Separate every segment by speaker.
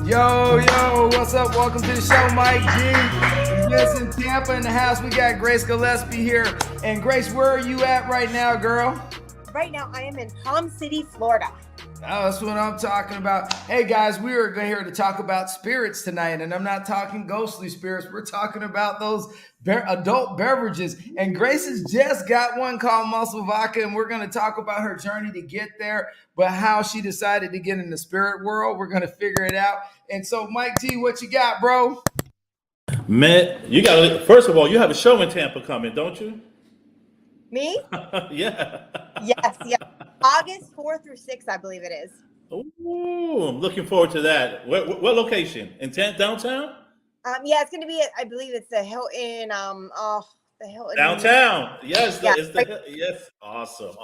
Speaker 1: Yo, what's up? Welcome to the show, Mike G. Yes, in Tampa in the house, we got Grace Gillespie here. And Grace, where are you at right now, girl?
Speaker 2: Right now, I am in Palm City, Florida.
Speaker 1: Oh, that's what I'm talking about. Hey, guys, we are here to talk about spirits tonight, and I'm not talking ghostly spirits. We're talking about those adult beverages. And Grace has just got one called Muscle Vodka, and we're going to talk about her journey to get there, but how she decided to get in the spirit world. We're going to figure it out. And so, Mike T, what you got, bro?
Speaker 3: Man, you got first of all, you have a show in Tampa coming, don't you?
Speaker 2: Me?
Speaker 3: Yeah.
Speaker 2: Yes. August 4th through 6th, I believe it is.
Speaker 3: Ooh, I'm looking forward to that. What location? In downtown?
Speaker 2: Yeah, it's going to be, I believe it's the Hilton, the Hilton.
Speaker 3: Downtown. Yes,
Speaker 2: Yeah,
Speaker 3: yes. Awesome.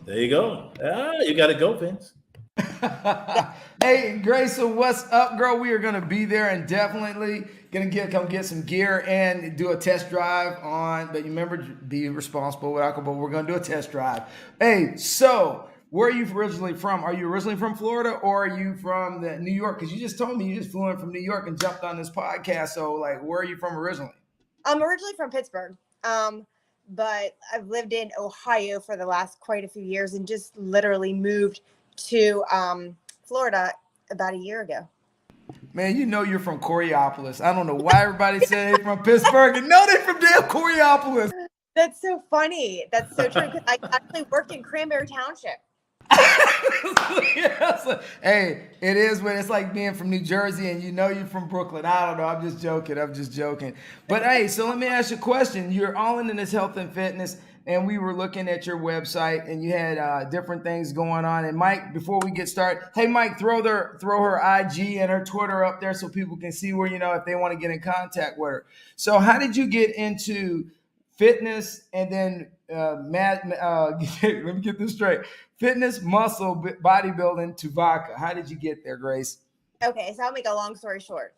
Speaker 3: There you go. You got to go, Vince.
Speaker 1: Hey, Grace, so what's up, girl? We are going to be there and definitely going to come get some gear and do a test drive on, but you remember, be responsible with alcohol. We're going to do a test drive. Hey, so where are you originally from? Are you originally from Florida or are you from New York? Because you just told me you just flew in from New York and jumped on this podcast. So, like, where are you from originally?
Speaker 2: I'm originally from Pittsburgh, but I've lived in Ohio for the last quite a few years and just literally moved to Florida about a year ago.
Speaker 1: Man, you know you're from Coriopolis. I don't know why everybody say they're from Pittsburgh and no, they're from damn Coriopolis.
Speaker 2: That's so funny. That's so true. Because I actually worked in Cranberry Township.
Speaker 1: Yes. Hey, it is when it's like being from New Jersey and you know you're from Brooklyn. I don't know. I'm just joking. But hey, so let me ask you a question. You're all into this health and fitness, and we were looking at your website, and you had different things going on. And Mike, before we get started, hey Mike, throw her IG and her Twitter up there so people can see where, if they want to get in contact with her. So how did you get into fitness and then let me get this straight. Fitness, muscle, bodybuilding to vodka. How did you get there, Grace?
Speaker 2: Okay, so I'll make a long story short.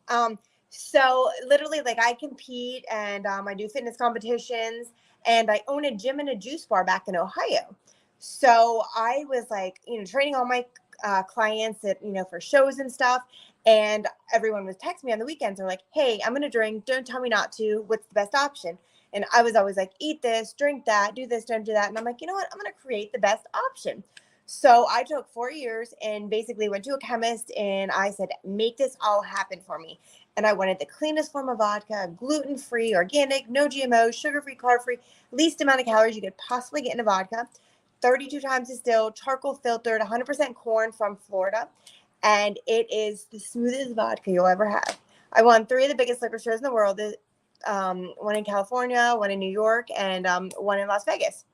Speaker 2: So literally, like, I compete and I do fitness competitions, and I own a gym and a juice bar back in Ohio. So I was like, training all my clients at, for shows and stuff. And everyone was texting me on the weekends. They're like, hey, I'm going to drink. Don't tell me not to. What's the best option? And I was always like, eat this, drink that, do this, don't do that. And I'm like, you know what? I'm going to create the best option. So I took 4 years and basically went to a chemist and I said, make this all happen for me. And I wanted the cleanest form of vodka, gluten-free, organic, no GMOs, sugar-free, carb-free, least amount of calories you could possibly get in a vodka, 32 times distilled, charcoal filtered, 100% corn from Florida. And it is the smoothest vodka you'll ever have. I won 3 of the biggest liquor stores in the world. One in California, one in New York, and one in Las Vegas.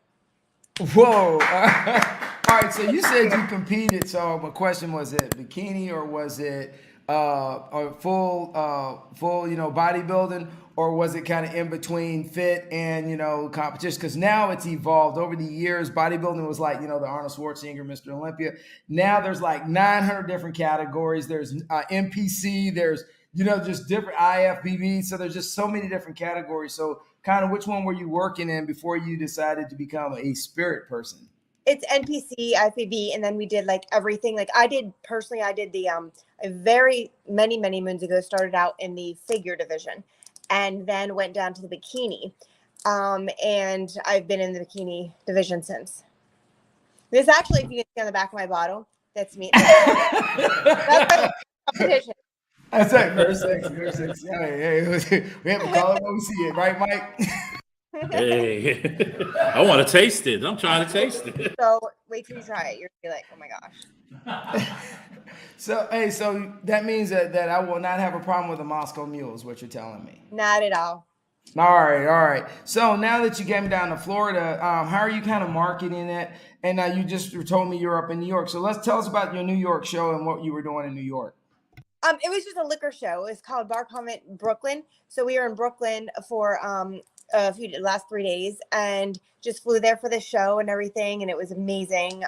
Speaker 1: Whoa. All right, so you said you competed. So my question, was it bikini or was it a full bodybuilding, or was it kind of in between fit and, competition? Because now it's evolved over the years. Bodybuilding was like, the Arnold Schwarzenegger, Mr. Olympia. Now there's like 900 different categories. There's NPC, there's just different IFBB. So there's just so many different categories. So kind of which one were you working in before you decided to become a spirit person?
Speaker 2: It's NPC, IFBB, and then we did like everything. Like I did the very many moons ago, started out in the figure division and then went down to the bikini. And I've been in the bikini division since. This actually, if you can see on the back of my bottle, that's me. That's my competition.
Speaker 1: That's right, very sexy. Hey, we have to call it when we see it, right, Mike?
Speaker 3: Hey, I want to taste it. I'm trying to taste it.
Speaker 2: So wait till you try it. You're gonna be like, oh my gosh.
Speaker 1: So that means that I will not have a problem with a Moscow Mule, is what you're telling me.
Speaker 2: Not at all.
Speaker 1: All right. So now that you came down to Florida, how are you kind of marketing it? And you just told me you're up in New York. So tell us about your New York show and what you were doing in New York.
Speaker 2: It was just a liquor show. It was called Bar Comment Brooklyn. So we were in Brooklyn for last 3 days and just flew there for the show and everything. And it was amazing.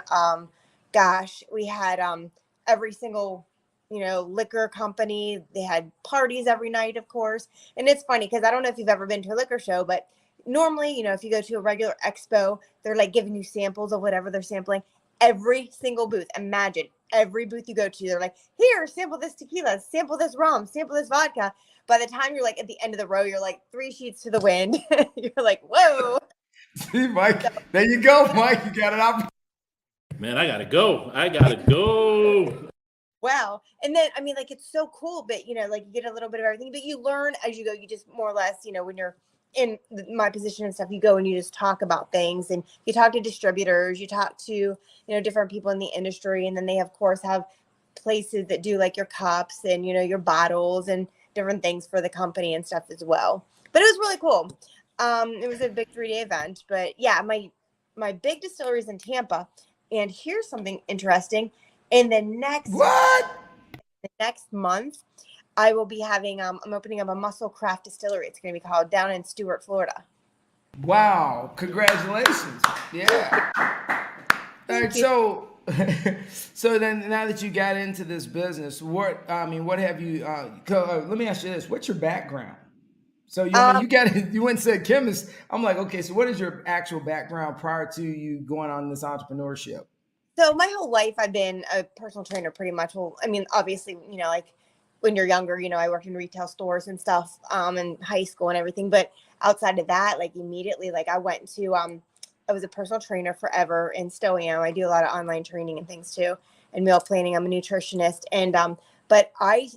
Speaker 2: We had every single, liquor company. They had parties every night, of course. And it's funny because I don't know if you've ever been to a liquor show, but normally, if you go to a regular expo, they're like giving you samples of whatever they're sampling. Every single booth, imagine every booth you go to, they're like, here, sample this tequila, sample this rum, sample this vodka. By the time you're like at the end of the row, you're like 3 sheets to the wind. You're like, whoa.
Speaker 1: See, Mike, there you go, Mike. You got an opportunity.
Speaker 3: Man, I gotta go. I gotta go.
Speaker 2: Wow. And then, I mean, like, it's so cool, but, you know, like, you get a little bit of everything, but you learn as you go. You just more or less, you know, when you're in my position and stuff, you go and you just talk about things, and you talk to distributors, you talk to, you know, different people in the industry. And then they, of course, have places that do like your cups and, you know, your bottles and different things for the company and stuff as well. But it was really cool. It was a big 3-day event, but yeah, my big distillery is in Tampa. And here's something interesting. In the next month, I will be having I'm opening up a muscle craft distillery. It's going to be called down in Stuart, Florida.
Speaker 1: Wow! Congratulations! Yeah. All right. So, so then now that you got into this business, what have you? Let me ask you this: what's your background? So you went and said chemist. I'm like, okay. So what is your actual background prior to you going on this entrepreneurship?
Speaker 2: So my whole life, I've been a personal trainer pretty much. Well, I mean, obviously, you know, like when you're younger, you know, I worked in retail stores and stuff in high school and everything. But outside of that, like immediately, like I went to, I was a personal trainer forever and still am. I do a lot of online training and things too, and meal planning. I'm a nutritionist. And, but I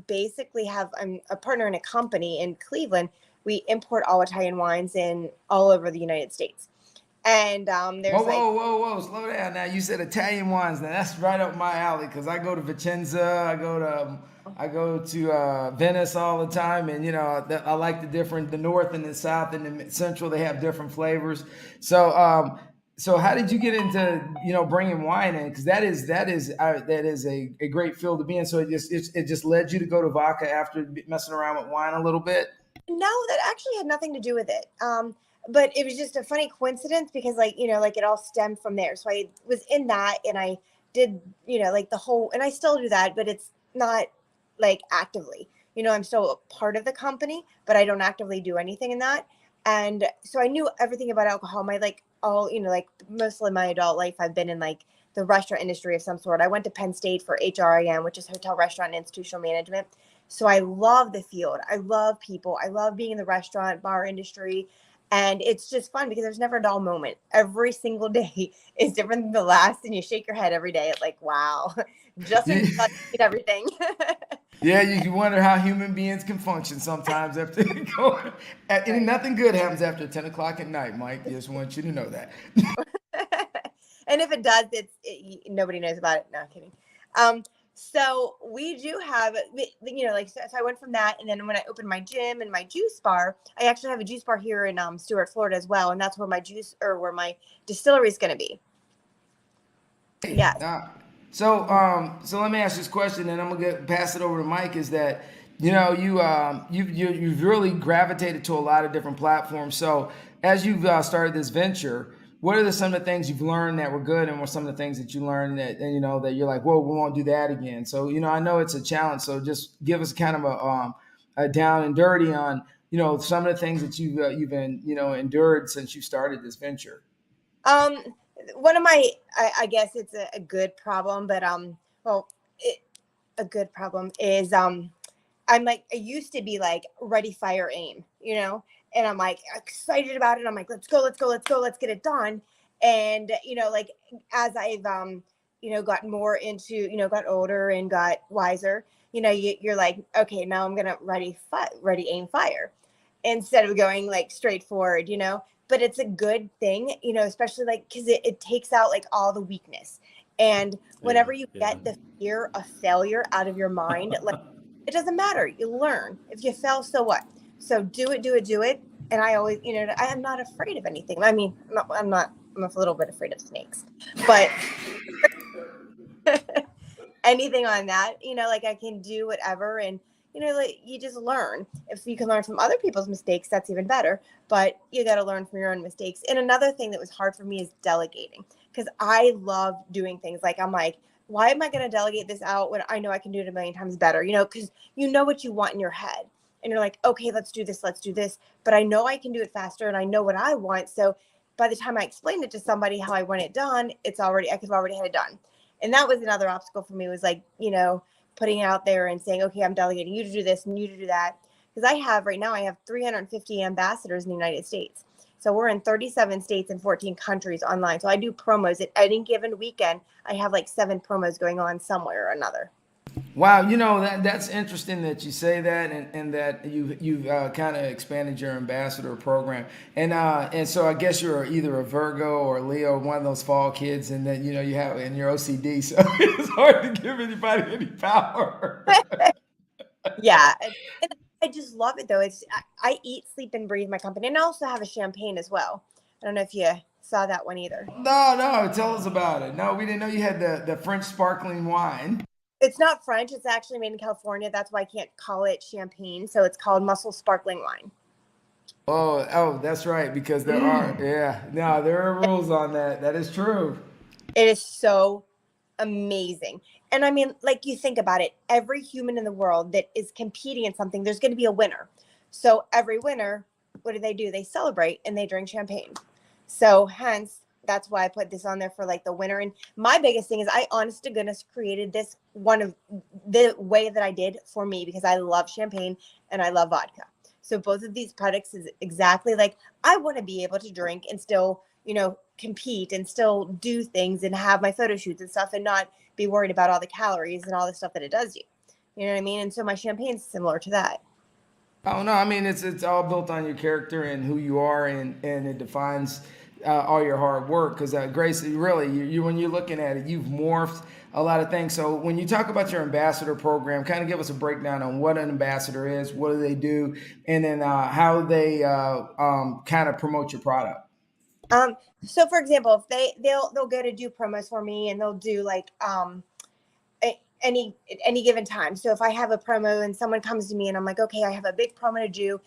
Speaker 2: basically I'm a partner in a company in Cleveland. We import all Italian wines in all over the United States. And there's
Speaker 1: whoa, slow down now. You said Italian wines. Now that's right up my alley because I go to Vicenza, I go to Venice all the time, and you know I like the north and the south and the central. They have different flavors. So so how did you get into bringing wine in? Because that is a great field to be in. So it just led you to go to vodka after messing around with wine a little bit.
Speaker 2: No, that actually had nothing to do with it. But it was just a funny coincidence because like it all stemmed from there. So I was in that and I did, like the whole, and I still do that, but it's not like actively, I'm still a part of the company, but I don't actively do anything in that. And so I knew everything about alcohol. My like mostly my adult life, I've been in like the restaurant industry of some sort. I went to Penn State for HRIM, which is hotel, restaurant, and institutional management. So I love the field. I love people. I love being in the restaurant, bar industry. And it's just fun because there's never a dull moment. Every single day is different than the last. And you shake your head every day. It's like, wow, just everything.
Speaker 1: Yeah, you can wonder how human beings can function sometimes after going. And nothing good happens after 10 o'clock at night, Mike. I just want you to know that.
Speaker 2: And if it does, nobody knows about it. No, I'm kidding. So we do have, so I went from that. And then when I opened my gym and my juice bar, I actually have a juice bar here in Stuart, Florida as well. And that's where where my distillery is going to be. Yeah.
Speaker 1: So let me ask this question, and I'm gonna pass it over to Mike. Is that you've really gravitated to a lot of different platforms. So as you've started this venture, what are some of the things you've learned that were good, and what are some of the things that you learned that that you're like, whoa, we won't do that again? So I know it's a challenge. So just give us kind of a down and dirty on some of the things that you've been endured since you started this venture.
Speaker 2: One of my, I guess it's a good problem, but a good problem is I'm like, I used to be like ready, fire, aim, and I'm like excited about it. I'm like, let's go, let's get it done. And like as I've gotten more into got older and got wiser, you're like, okay, now I'm gonna ready, aim, fire, instead of going like straight forward, But it's a good thing, especially like because it takes out like all the weakness. And whenever you get the fear of failure out of your mind, like it doesn't matter. You learn. If you fail, so what? So do it. And I always, I am not afraid of anything. I mean, I'm a little bit afraid of snakes, but anything on that, like I can do whatever. And like you just learn. If you can learn from other people's mistakes, that's even better. But you got to learn from your own mistakes. And another thing that was hard for me is delegating, because I love doing things. Like I'm like, why am I going to delegate this out when I know I can do it a million times better? Because you know what you want in your head, and you're like, okay, let's do this. But I know I can do it faster, and I know what I want. So by the time I explain it to somebody how I want it done, I could already had it done. And that was another obstacle for me, was like, putting it out there and saying, okay, I'm delegating you to do this and you to do that. Because right now I have 350 ambassadors in the United States. So we're in 37 states and 14 countries online. So I do promos at any given weekend. I have like 7 promos going on somewhere or another.
Speaker 1: Wow, that's interesting that you say that, and that you've kind of expanded your ambassador program, and so I guess you're either a Virgo or Leo, one of those fall kids, and then you have, and you're OCD, so it's hard to give anybody any power.
Speaker 2: Yeah, and I just love it though. I eat, sleep, and breathe my company, and I also have a champagne as well. I don't know if you saw that one either.
Speaker 1: No, tell us about it. No, we didn't know you had the French sparkling wine.
Speaker 2: It's not French. It's actually made in California. That's why I can't call it champagne. So it's called Muscle Sparkling Wine.
Speaker 1: Oh, that's right. Because there are rules on that. That is true.
Speaker 2: It is so amazing. And I mean, like, you think about it, every human in the world that is competing in something, there's going to be a winner. So every winner, what do? They celebrate and they drink champagne. So hence, that's why I put this on there for like the winner. And my biggest thing is I honest to goodness created this one of the way that I did for me, because I love champagne and I love vodka. So both of these products is exactly like, I want to be able to drink and still, compete and still do things and have my photo shoots and stuff and not be worried about all the calories and all the stuff that it does you. You know what I mean? And so my champagne's similar to that.
Speaker 1: Oh no, I mean it's all built on your character and who you are, and it defines all your hard work. Because Grace, really, you when you're looking at it, you've morphed a lot of things. So when you talk about your ambassador program, kind of give us a breakdown on what an ambassador is, what do they do, and then how they kind of promote your product.
Speaker 2: So for example, if they'll go to do promos for me, and they'll do like any given time. So if I have a promo and someone comes to me and I'm like, okay, I have a big promo to do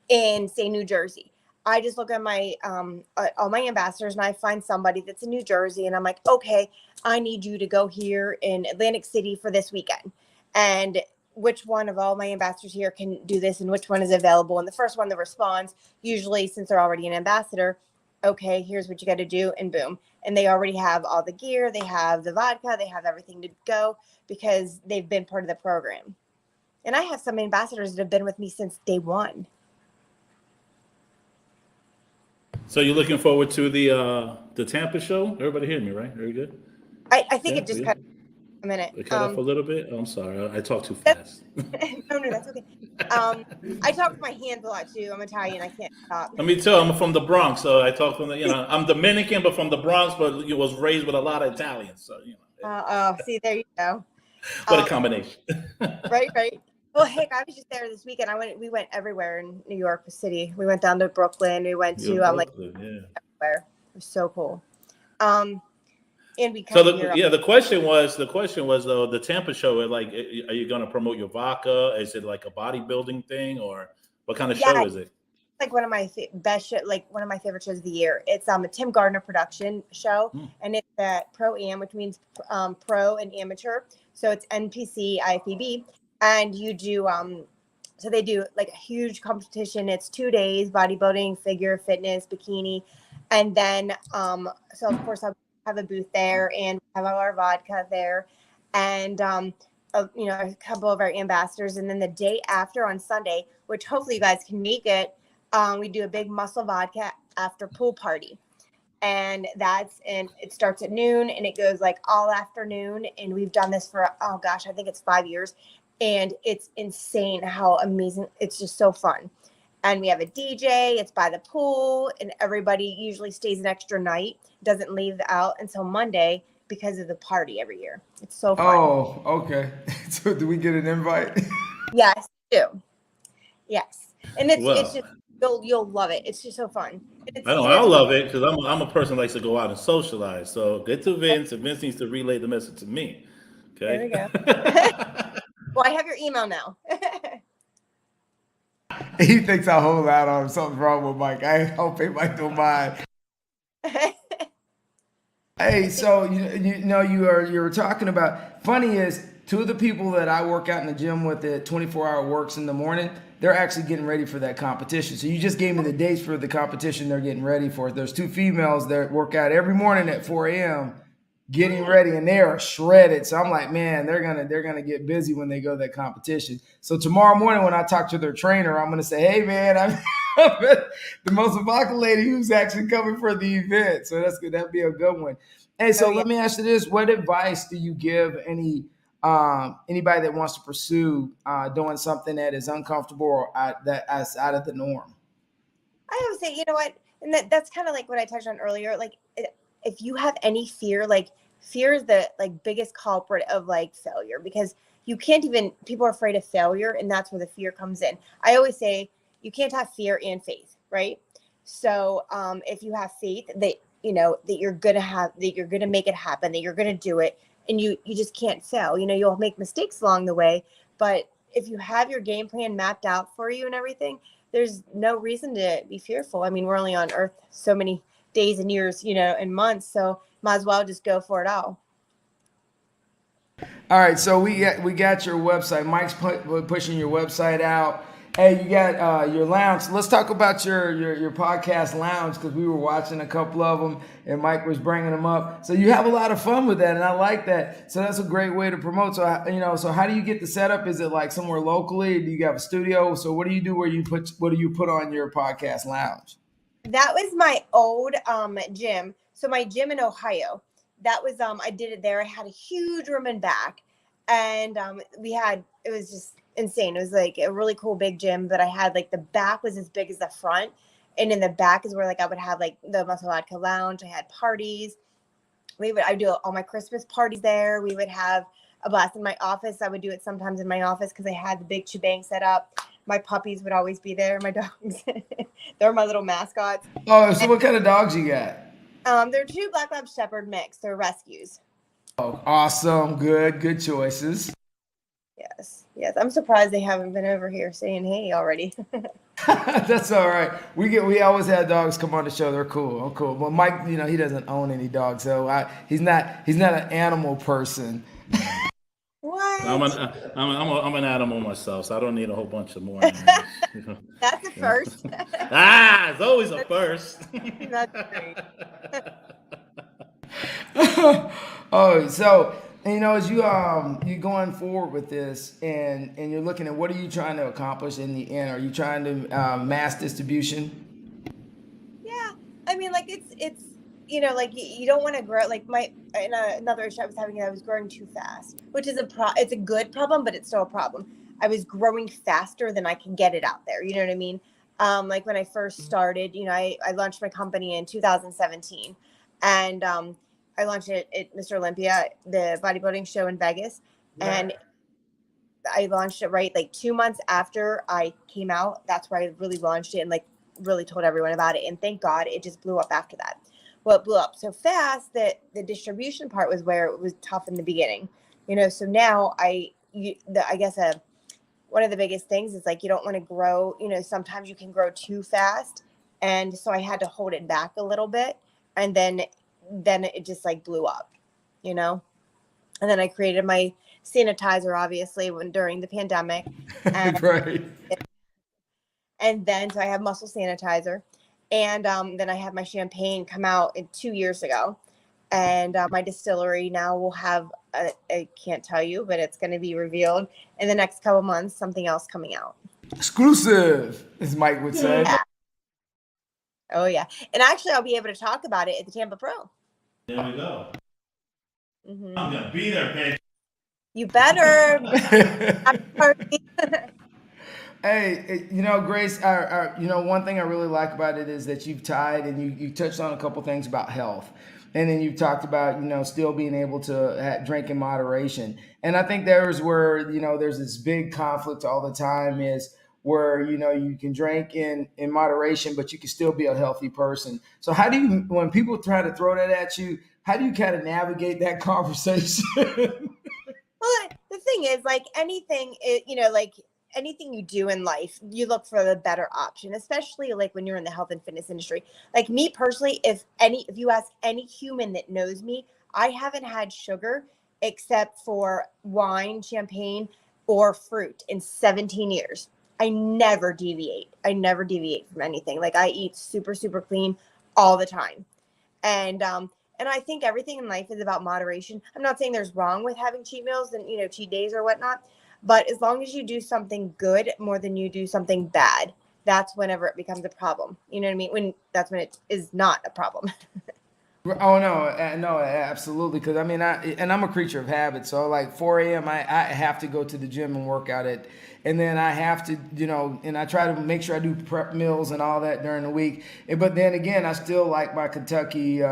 Speaker 2: in, say, New Jersey, I just look at my all my ambassadors and I find somebody that's in New Jersey, and I'm like, okay, I need you to go here in Atlantic City for this weekend, and which one of all my ambassadors here can do this, and which one is available. And the first one that responds, usually since they're already an ambassador, okay, here's what you got to do, and boom. And they already have all the gear, they have the vodka, they have everything to go, because they've been part of the program. And I have some ambassadors that have been with me since day one.
Speaker 3: So you're looking forward to the Tampa show? Everybody hear me, right? Very good.
Speaker 2: I think it just cut a minute.
Speaker 3: It cut off a little bit. Oh, I'm sorry, I talk too fast.
Speaker 2: No, that's okay. I talk with my hands a lot too. I'm Italian. I can't stop.
Speaker 3: Let me tell you, I'm from the Bronx, so I talk from I'm Dominican, but from the Bronx, but you was raised with a lot of Italians, so
Speaker 2: See, there you go.
Speaker 3: What a combination.
Speaker 2: Right. Well, heck, I was just there this weekend. We went everywhere in New York City. We went down to Brooklyn. We went to everywhere. It was so cool. And we
Speaker 3: so the question was though, the Tampa show, like, are you going to promote your vodka? Is it like a bodybuilding thing, or what kind of show is it?
Speaker 2: Like one of my best show, like one of my favorite shows of the year. It's a Tim Gardner production show, and it's at Pro-Am, which means pro and amateur. So it's NPC IFBB, and you do so they do like a huge competition. It's 2 days: bodybuilding, figure fitness, bikini, and then so of course I'll have a booth there and have all our vodka there, and a couple of our ambassadors. And then the day after, on Sunday, which hopefully you guys can make it, we do a big muscle vodka after pool party, and it starts at noon and it goes like all afternoon. And we've done this for I think it's 5 years, and it's insane how amazing. It's just so fun. And we have a DJ, it's by the pool, and everybody usually stays an extra night, doesn't leave out until Monday because of the party every year. It's so fun.
Speaker 1: Oh, okay. So do we get an invite?
Speaker 2: Yes, we do. Yes. And it's just, you'll love it. It's just so fun.
Speaker 3: I'll love it, because I'm a person who likes to go out and socialize. So get to Vince, and Vince needs to relay the message to me. Okay.
Speaker 2: There we go. Well, I have your email now.
Speaker 1: He thinks I hold out on him. Something's wrong with Mike. I hope Mike don't mind. Hey, so you were talking about. Funny is, 2 of the people that I work out in the gym with at 24-hour works in the morning, they're actually getting ready for that competition. So you just gave me the dates for the competition they're getting ready for. There's 2 females that work out every morning at 4 a.m. getting ready, and they are shredded. So I'm like, man, they're gonna get busy when they go to that competition. So tomorrow morning when I talk to their trainer, I'm gonna say, hey man, I'm the most Vodka lady who's actually coming for the event. So that's good. That'd be a good one. Hey, so let me ask you this: what advice do you give anybody that wants to pursue doing something that is uncomfortable or that's out of the norm?
Speaker 2: I would say, you know what, and that's kind of like what I touched on earlier. Like, if you have any fear, like fear is the like biggest culprit of like failure, because you can't even, people are afraid of failure, and that's where the fear comes in. I always say you can't have fear and faith, right? So if you have faith that that you're gonna make it happen, that you're gonna do it, and you just can't fail. You'll make mistakes along the way, but if you have your game plan mapped out for you and everything, there's no reason to be fearful. I mean, we're only on earth so many days and years, and months, so might as well just go for it all.
Speaker 1: All right, so we got your website. Mike's pushing your website out. Hey, you got your lounge. Let's talk about your podcast lounge, because we were watching a couple of them and Mike was bringing them up. So you have a lot of fun with that, and I like that. So that's a great way to promote. So so how do you get the setup? Is it like somewhere locally? Do you have a studio? So what do you do what do you put on your podcast lounge?
Speaker 2: That was my old gym. So my gym in Ohio, that was I did it there. I had a huge room in back, and it was just insane. It was like a really cool big gym, but I had like the back was as big as the front, and in the back is where like I would have like the Muscle Vodka lounge. I had parties. I do all my Christmas parties there. We would have a blast in my office. I would do it sometimes in my office because I had the big shebang set up. My puppies would always be there. My dogs, they're my little mascots.
Speaker 1: Oh, so what kind of dogs you got?
Speaker 2: They're 2 Black Lab Shepherd mix. They're rescues.
Speaker 1: Oh, awesome. Good choices.
Speaker 2: Yes. I'm surprised they haven't been over here saying hey already.
Speaker 1: That's all right. We always have dogs come on the show. They're cool. I'm cool. But Mike, he doesn't own any dogs, so he's not an animal person.
Speaker 2: What?
Speaker 3: I'm an animal myself, so I don't need a whole bunch of more animals.
Speaker 2: That's a first.
Speaker 3: It's always a first.
Speaker 2: That's great.
Speaker 1: Oh, so as you going forward with this, and you're looking at what are you trying to accomplish in the end? Are you trying to mass distribution?
Speaker 2: Yeah, I mean, like it's like you don't want to grow. Like another issue I was having, I was growing too fast, which is it's a good problem, but it's still a problem. I was growing faster than I can get it out there. You know what I mean? Like when I first started, I launched my company in 2017, and I launched it at Mr. Olympia, the bodybuilding show in Vegas, and I launched it right like 2 months after I came out. That's where I really launched it and like really told everyone about it. And thank God it just blew up after that. Well, it blew up so fast that the distribution part was where it was tough in the beginning. So now I guess one of the biggest things is like you don't want to grow. Sometimes you can grow too fast, and so I had to hold it back a little bit, and then it just like blew up, and then I created my sanitizer, obviously, during the pandemic, and,
Speaker 1: Right.
Speaker 2: And then so I have muscle sanitizer, and then I had my champagne come out 2 years ago, and my distillery now will have I can't tell you, but it's going to be revealed in the next couple months. Something else coming out,
Speaker 1: exclusive, as Mike would say.
Speaker 2: Yeah. Oh yeah, and actually I'll be able to talk about it at the Tampa Pro.
Speaker 3: There we go.
Speaker 2: Mm-hmm.
Speaker 3: I'm gonna be there, bitch.
Speaker 2: You better.
Speaker 1: Hey, Grace, one thing I really like about it is that you've tied and you touched on a couple things about health. And then you've talked about, still being able to drink in moderation. And I think there's where, there's this big conflict all the time is where, you can drink in moderation, but you can still be a healthy person. So how do you, when people try to throw that at you, how do you kind of navigate that conversation?
Speaker 2: Well, the thing is, like anything, anything you do in life, you look for the better option, especially like when you're in the health and fitness industry. Like me personally, if you ask any human that knows me, I haven't had sugar except for wine, champagne, or fruit in 17 years. I never deviate. From anything. Like I eat super, super clean all the time. And And I think everything in life is about moderation. I'm not saying there's wrong with having cheat meals and, cheat days or whatnot, but as long as you do something good more than you do something bad, that's whenever it becomes a problem. You know what I mean? That's when it is not a problem.
Speaker 1: Oh no, no, absolutely. Because I'm a creature of habit. So like 4 a.m. I have to go to the gym and work out and then I have to, and I try to make sure I do prep meals and all that during the week. But then again, I still like my Kentucky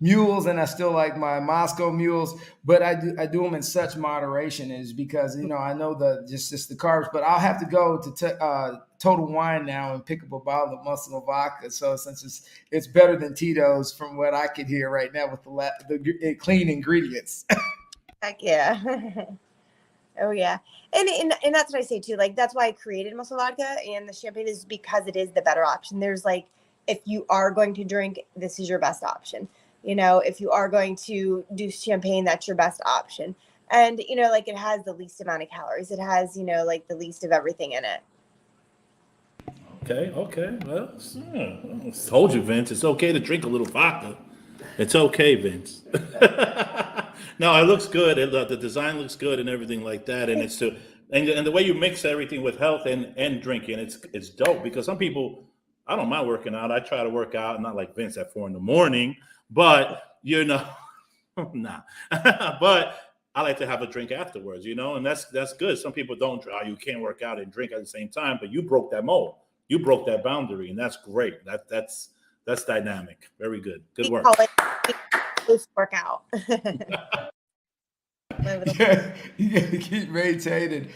Speaker 1: mules and I still like my Moscow mules, but I do them in such moderation, is because I know just the carbs. But I'll have to go to Total Wine now and pick up a bottle of Muscle Vodka. So since it's better than Tito's from what I could hear right now with the clean ingredients.
Speaker 2: Heck yeah. Oh yeah. And that's what I say too. Like, that's why I created Muscle Vodka and the champagne, is because it is the better option. There's like, if you are going to drink, this is your best option. If you are going to do champagne, that's your best option. And, like, it has the least amount of calories. It has, like the least of everything in it.
Speaker 3: Okay. Well, told you, Vince. It's okay to drink a little vodka. It's okay, Vince. No, it looks good. The design looks good and everything like that. And and the way you mix everything with health and drinking, it's dope. Because some people, I don't mind working out. I try to work out, not like Vince at 4 a.m, but nah. But I like to have a drink afterwards, and that's good. Some people don't. You can't work out and drink at the same time, but you broke that mold. You broke that boundary, and that's great. That's dynamic. Very good. Good work.
Speaker 2: Workout.
Speaker 1: Yeah, you got to keep maintaining.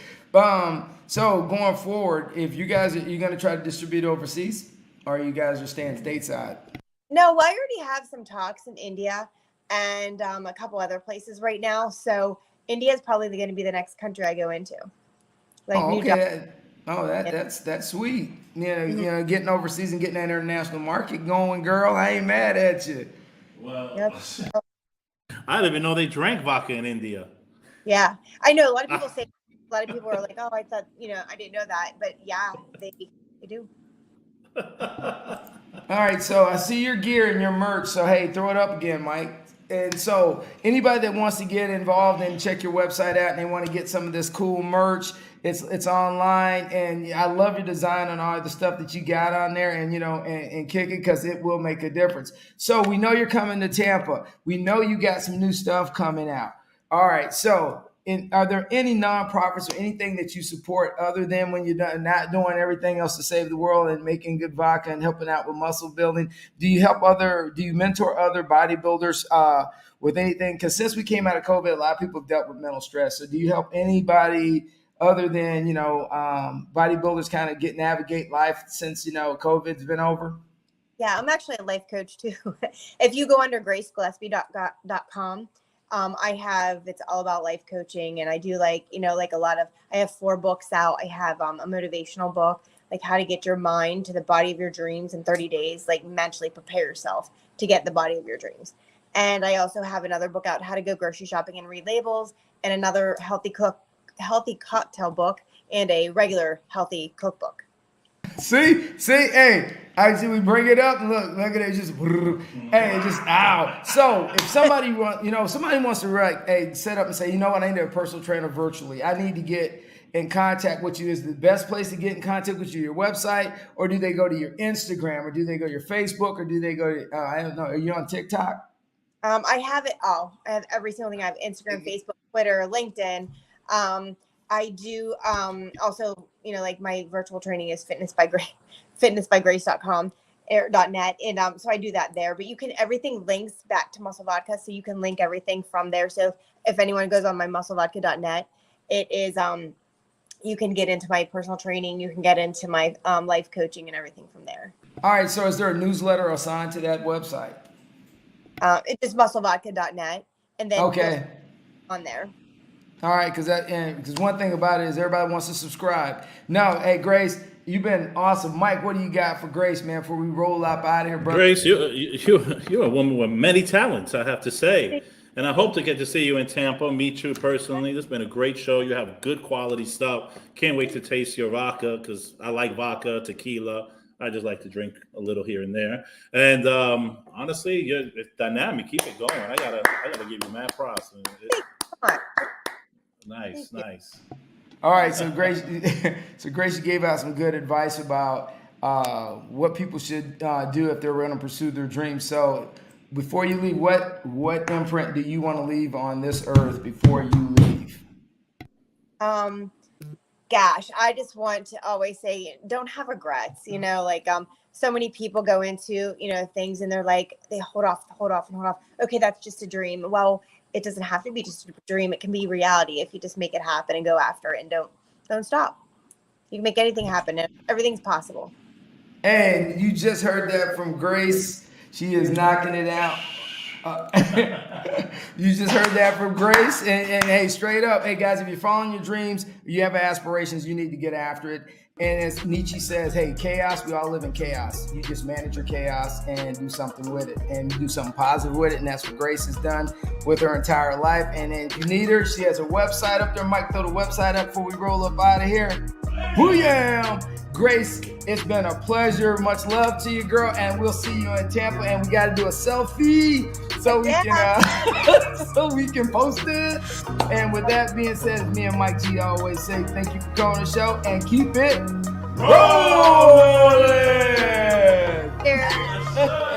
Speaker 1: So going forward, if you're going to try to distribute overseas, or you guys are staying stateside?
Speaker 2: No, I already have some talks in India and a couple other places right now. So India is probably going to be the next country I go into. Like,
Speaker 1: oh, okay. That's sweet. Getting overseas and getting that international market going, girl. I ain't mad at you.
Speaker 3: Well,
Speaker 2: Yep.
Speaker 3: I didn't even know they drank vodka in India.
Speaker 2: Yeah, I know. A lot of people say. A lot of people are like, "Oh, I thought, I didn't know that," but yeah, they do.
Speaker 1: All right, so I see your gear and your merch. So hey, throw it up again, Mike. And so anybody that wants to get involved and check your website out and they want to get some of this cool merch, it's online. And I love your design on all the stuff that you got on there, and and kick it, because it will make a difference. So we know you're coming to Tampa. We know you got some new stuff coming out. All right, so are there any nonprofits or anything that you support other than when you're not doing everything else to save the world and making good vodka and helping out with muscle building? Do you mentor other bodybuilders with anything? Because since we came out of COVID, a lot of people have dealt with mental stress. So do you help anybody other than, bodybuilders kind of navigate life since, COVID's been over?
Speaker 2: Yeah, I'm actually a life coach too. If you go under gracegillespie.com, it's all about life coaching, and I do I have 4 books out. I have a motivational book, like how to get your mind to the body of your dreams in 30 days, like mentally prepare yourself to get the body of your dreams. And I also have another book out, how to go grocery shopping and read labels, and another healthy cocktail book, and a regular healthy cookbook.
Speaker 1: See, hey, actually we bring it up and look at it, just, hey, just ow. So if somebody wants to set up and say, I need a personal trainer virtually, I need to get in contact with you, is the best place to get in contact with you your website, or do they go to your Instagram, or do they go to your Facebook, or do they go to, I don't know, are you on TikTok?
Speaker 2: I have it all. I have every single thing. I have Instagram, Facebook, Twitter, LinkedIn. I do also, my virtual training is fitnessbygrace.com or .net. And so I do that there, but everything links back to Muscle Vodka. So you can link everything from there. So if anyone goes on my musclevodka.net, it is, you can get into my personal training. You can get into my life coaching and everything from there.
Speaker 1: All right. So is there a newsletter assigned to that website?
Speaker 2: It's just musclevodka.net. And then
Speaker 1: okay,
Speaker 2: on there.
Speaker 1: All right, because one thing about it is everybody wants to subscribe. No, hey, Grace, you've been awesome. Mike, what do you got for Grace, man, before we roll up out of here, brother?
Speaker 3: Grace, you're a woman with many talents, I have to say. And I hope to get to see you in Tampa, meet you personally. This has been a great show. You have good quality stuff. Can't wait to taste your vodka, because I like vodka, tequila. I just like to drink a little here and there. And honestly, it's dynamic. Keep it going. I gotta give you mad props. Nice.
Speaker 1: All right, so Grace, you gave out some good advice about what people should do if they're going to pursue their dreams. So before you leave, what imprint do you want to leave on this earth before you leave?
Speaker 2: Gosh, I just want to always say, don't have regrets. You know, like so many people go into things and they're like, they hold off. Okay, that's just a dream. Well, it doesn't have to be just a dream. It can be reality if you just make it happen and go after it and don't stop. You can make anything happen. Everything's possible.
Speaker 1: And you just heard that from Grace. She is knocking it out. You just heard that from Grace. And hey, straight up, hey guys, if you're following your dreams, you have aspirations, you need to get after it. And as Nietzsche says, hey, chaos, we all live in chaos. You just manage your chaos and do something with it, and do something positive with it. And that's what Grace has done with her entire life. And then if you need her, she has a website up there. Mike, throw the website up before we roll up out of here. Booyah! Grace, it's been a pleasure. Much love to you, girl. And we'll see you in Tampa. And we got to do a selfie so we can post it. And with that being said, as me and Mike G always say, thank you for coming on the show and keep it rolling.
Speaker 2: Cheers.